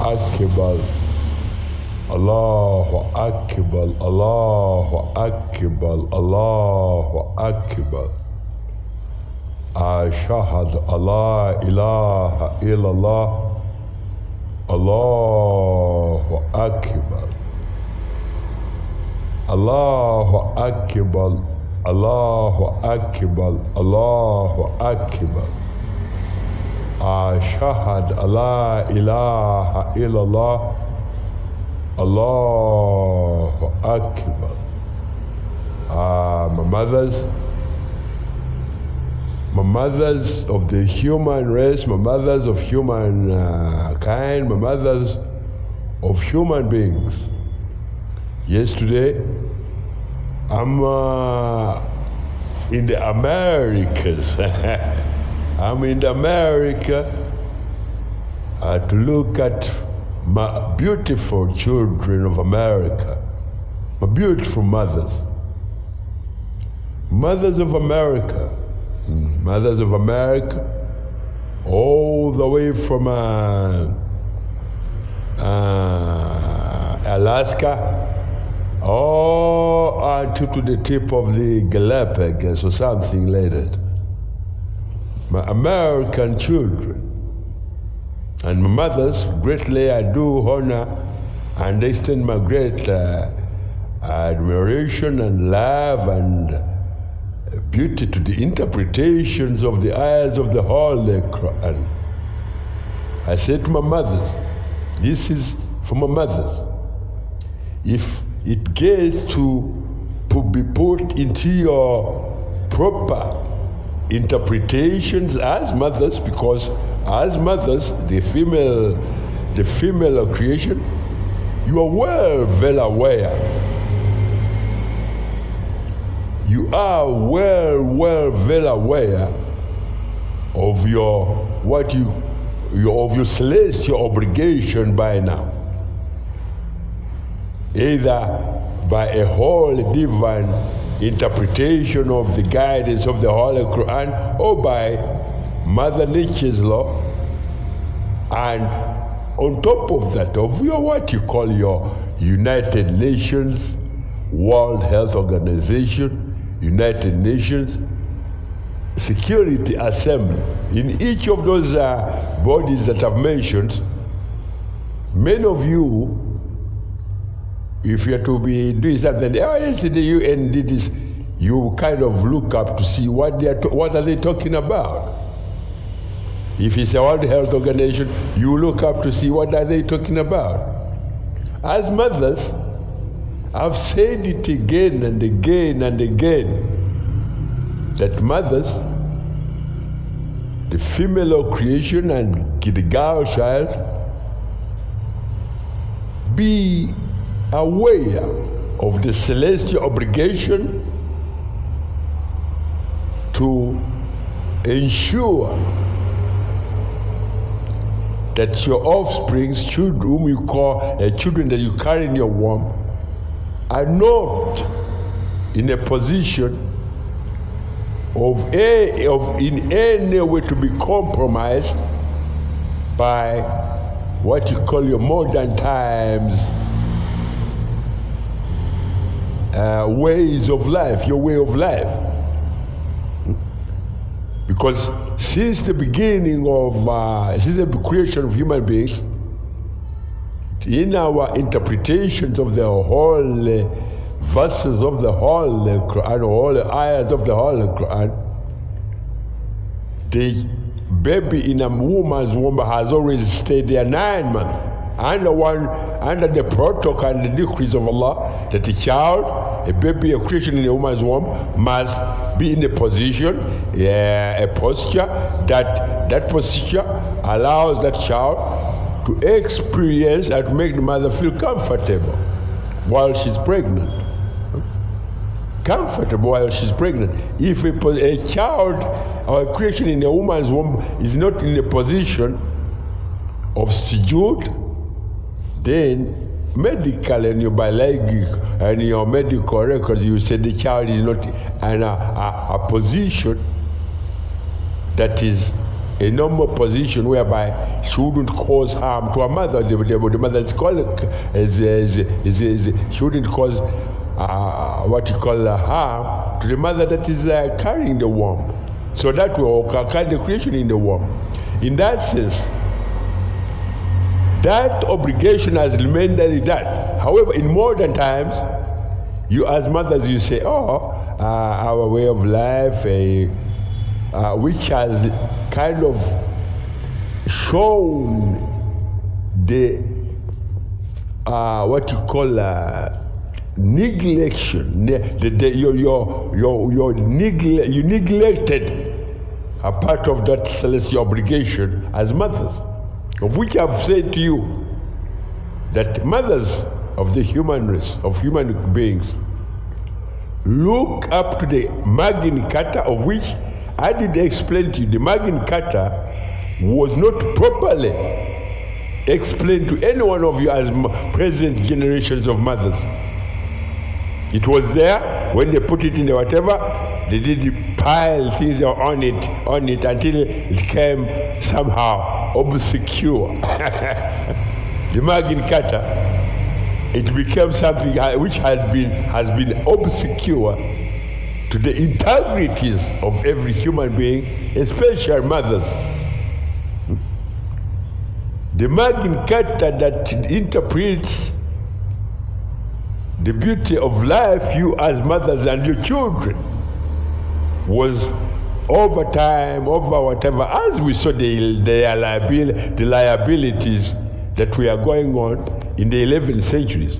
Akbar, Allahu Akbar, Allahu Akbar, Allahu Akbar. Ashhadu alla ilaha illallah, Allahu Akbar, Allahu Akbar, Allahu Akbar, Allahu Akbar. Ashhadu alla ilaha illallah, Allahu Akbar. My mothers of the human race, my mothers of human kind, my mothers of human beings. Yesterday, I'm in the Americas. I'm in America to look at my beautiful children of America, my beautiful mothers. Mothers of America. Mothers of America, all the way from Alaska, all to the tip of the Galapagos or something like that. My American children and my mothers, greatly I do honor and extend my great admiration and love and beauty to the interpretations of the ayahs of the Holy Quran. I said to my mothers, this is for my mothers. If it gets to be put into your proper interpretations as mothers, because as mothers, the female of creation, you are well aware. You are well aware of your celestial obligation by now, either by a holy divine interpretation of the guidance of the Holy Quran or by Mother Nature's law, and on top of that, of your what you call your United Nations, World Health Organization, United Nations Security Assembly. In each of those bodies that I've mentioned, many of you, if you are to be doing something, yes, the UN did this, you kind of look up to see what are they talking about. If it's a World Health Organization, you look up to see what are they talking about. As mothers, I've said it again and again and again, that mothers, the female of creation and the girl child, be aware of the celestial obligation to ensure that your offspring, children whom you call children that you carry in your womb, are not in a position of in any way to be compromised by what you call your modern times ways of life, your way of life. Because since the beginning of, since the creation of human beings, in our interpretations of the holy verses of the Holy Quran, or the ayahs of the Holy Quran, the baby in a woman's womb has always stayed there 9 months, under the protocol and the decrees of Allah, that a child, a baby, a creation in a woman's womb, must be in a position, a posture, that posture allows that child to experience and to make the mother feel comfortable while she's pregnant. Comfortable while she's pregnant. If a child or a creation in a woman's womb is not in a position of sujood, then medical and your biological and your medical records, you say the child is not in a position that is a normal position whereby she wouldn't cause harm to her mother. The mother's colic she wouldn't cause what you call harm to the mother that is carrying the womb. So that will occur the creation in the womb. In that sense, that obligation has remained that. However, in modern times, you as mothers, you say, our way of life, which has kind of shown the what you call neglection. You neglected a part of that celestial obligation as mothers, of which I've said to you that mothers of the human race, of human beings, look up to the Magna Carta, of which I did explain to you. The Magna Carta was not properly explained to any one of you as present generations of mothers. It was there when they put it in the whatever, they did pile things on it until it became somehow obscure. The Magna Carta, it became something which has been obscure to the integrities of every human being, especially mothers. The Magna Carta that interprets the beauty of life, you as mothers and your children, was over time, over whatever, as we saw the liabilities that we are going on in the 11th centuries,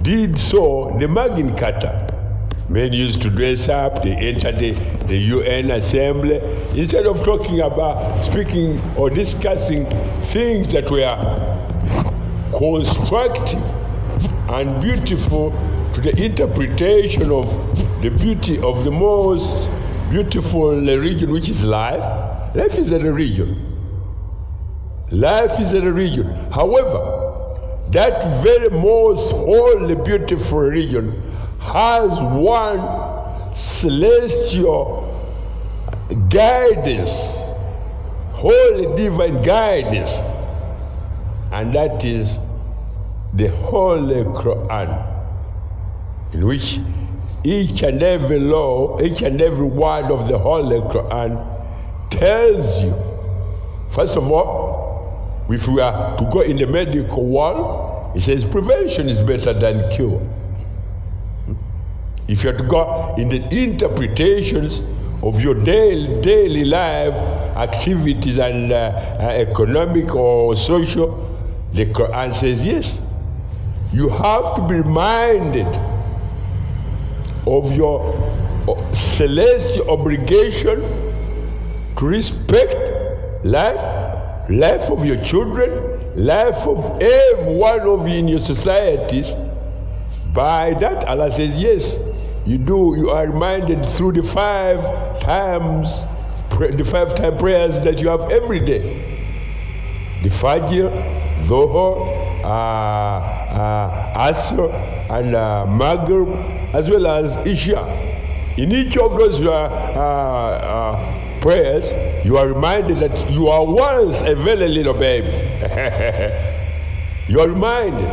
did so the Magna Carta. Men used to dress up, they entered the UN assembly, instead of talking about, speaking or discussing things that were constructive and beautiful to the interpretation of the beauty of the most beautiful religion, which is life. Life is a religion. Life is a religion. However, that very most holy, beautiful religion has one celestial guidance, holy divine guidance, and that is the Holy Quran, in which each and every law, each and every word of the Holy Quran tells you, first of all, if we are to go in the medical world, it says prevention is better than cure. If you are to go in the interpretations of your daily life activities and economic or social, the Quran says yes. You have to be reminded of your celestial obligation to respect life of your children, life of every one of you in your societies. By that, Allah says, yes, you are reminded through the 5 times prayers that you have every day. The Fajr, Dhuhr, Asr, and Maghrib, as well as Isha. In each of those prayers, you are reminded that you are once a very little baby. You are reminded.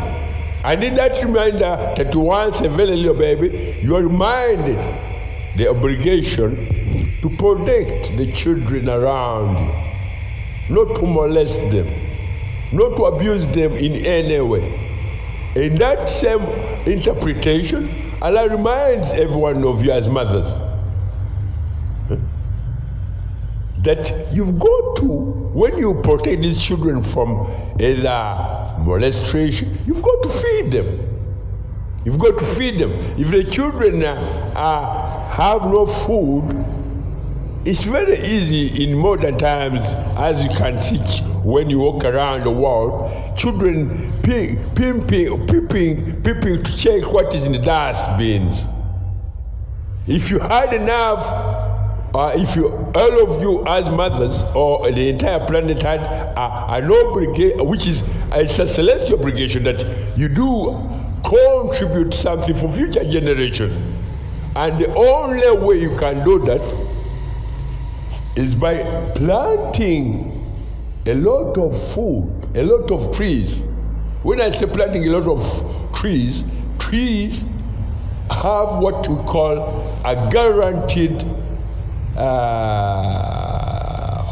And in that reminder that you once a very little baby, you are reminded the obligation to protect the children around you, not to molest them, not to abuse them in any way. In that same interpretation, Allah reminds every one of you as mothers that you've got to, when you protect these children from either molestation, you've got to feed them. You've got to feed them. If the children have no food, it's very easy in modern times, as you can see when you walk around the world, children peeping to check what is in the dustbins. If you had enough, all of you as mothers or the entire planet had an obligation, which is a celestial obligation, that you do contribute something for future generations. And the only way you can do that is by planting a lot of food, a lot of trees. When I say planting a lot of trees, trees have what we call a guaranteed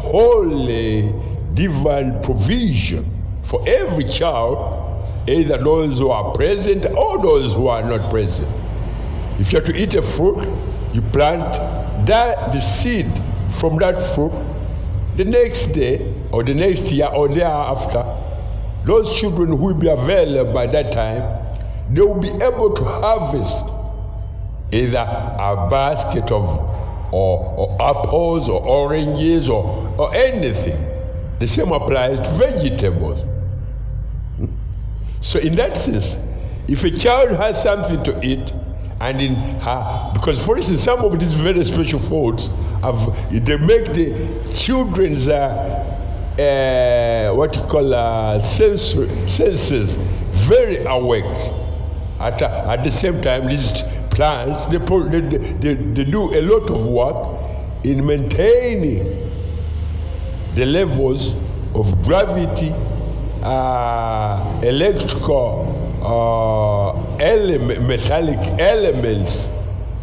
holy divine provision for every child, either those who are present or those who are not present. If you have to eat a fruit, you plant the seed from that fruit. The next day or the next year or thereafter, those children who will be available by that time, they will be able to harvest either a basket of or apples or oranges or anything. The same applies to vegetables. So in that sense, if a child has something to eat, and in her, because for instance, some of these very special foods, they make the children's what you call senses very awake. At the same time, these plants, they do a lot of work in maintaining the levels of gravity, electrical, metallic elements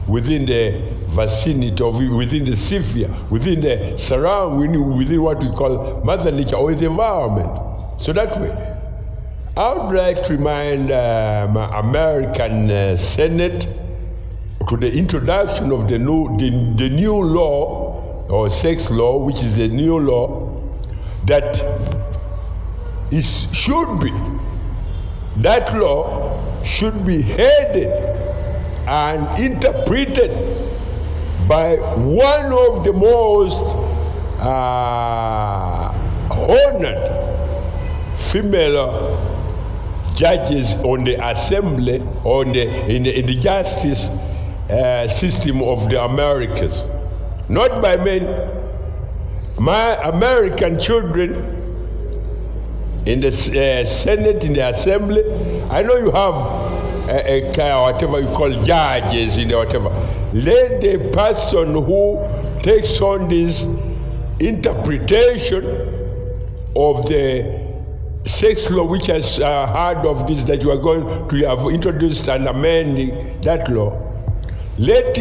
within the vicinity of, within the sphere, within the surrounding, within what we call Mother Nature or the environment. So that way, I would like to remind my American Senate to the introduction of the new law or sex law, which is a new law that should be. That law should be headed and interpreted by one of the most honored female judges on the assembly, in the justice system of the Americas. Not by men. My American children in the Senate, in the Assembly, I know you have whatever you call judges in the whatever. Let the person who takes on this interpretation of the sex law, which has heard of this, that you are going to have introduced and amending that law, let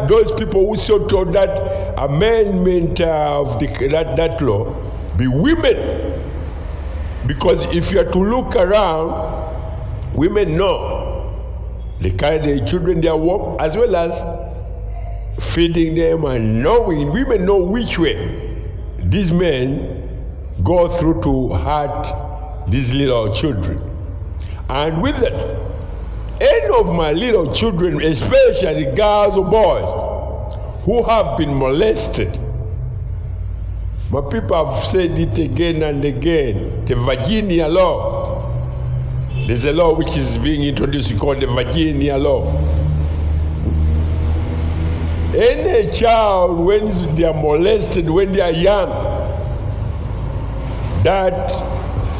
those people who sought on that amendment of that law be women. Because if you are to look around, women know the kind of children they are warm, as well as feeding them and knowing. Women know which way these men go through to hurt these little children. And with that, any of my little children, especially girls or boys who have been molested, my people have said it again and again, the Virginia law. There's a law which is being introduced called the Virginia law. Any child, when they are molested, when they are young, that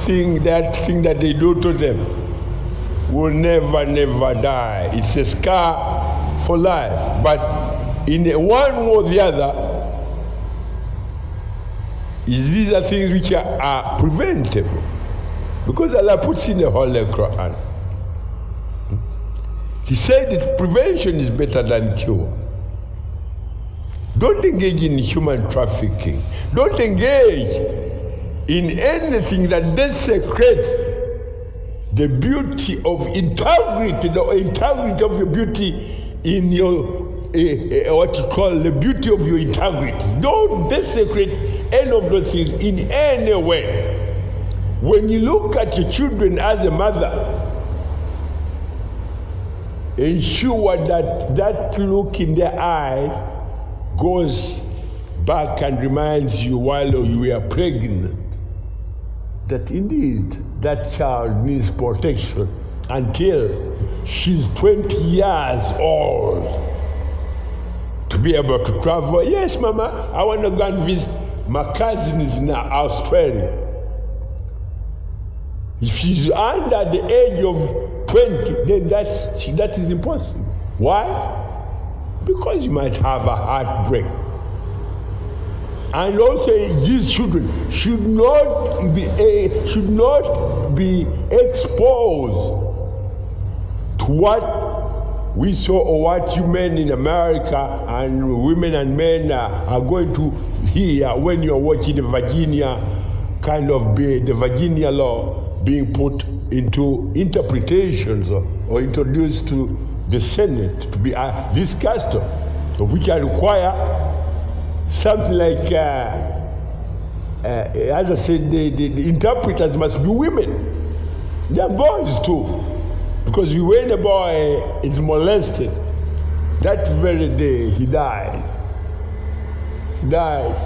thing that they do to them will never die. It's a scar for life. But in one way or the other, these are things which are preventable, because Allah puts in the Holy Quran. He said that prevention is better than cure. Don't engage in human trafficking. Don't engage in anything that desecrates the beauty of integrity, the integrity of your beauty in your what you call the beauty of your integrity. Don't desecrate any of those things in any way. When you look at your children as a mother, ensure that look in their eyes goes back and reminds you while you were pregnant that indeed that child needs protection until she's 20 years old to be able to travel. Yes, Mama, I want to go and visit my cousins in Australia. If she's under the age of 20, then that is impossible. Why? Because you might have a heartbreak. And also these children should not be exposed to what we saw or what you men in America and women and men are going to hear when you're watching the Virginia law being put into interpretations or introduced to the Senate to be discussed, which I require something like, as I said, the interpreters must be women. They're boys too. Because when a boy is molested, that very day he dies. He dies.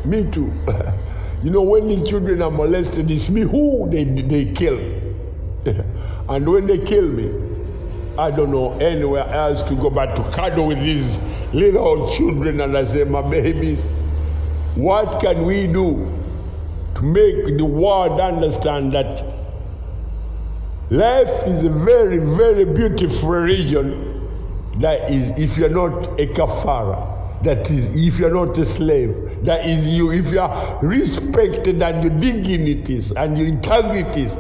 Me too. You know, when the children are molested, it's me who they kill. And when they kill me, I don't know anywhere else to go but to cuddle with these little children, and I say, my babies, what can we do to make the world understand that life is a very, very beautiful religion? That is, if you're not a kafara, that is, if you're not a slave, that is, if you are respected and your dignities and your integrities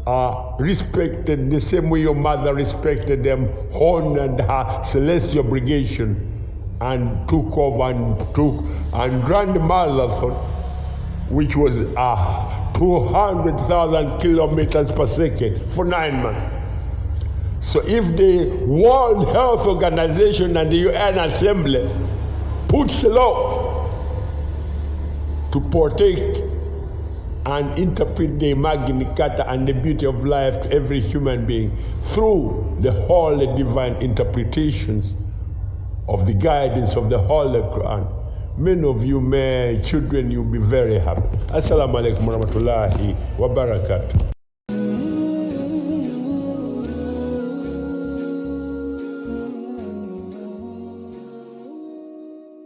are respected the same way your mother respected them, honored her celestial obligation, and took over and ran the marathon, which was 200,000 kilometers per second for 9 months. So if the World Health Organization and the UN Assembly puts a law to protect and interpret the Magna Carta and the beauty of life to every human being through the holy divine interpretations of the guidance of the Holy Quran, many of you, children, you'll be very happy. Assalamu alaikum warahmatullahi wabarakatuh.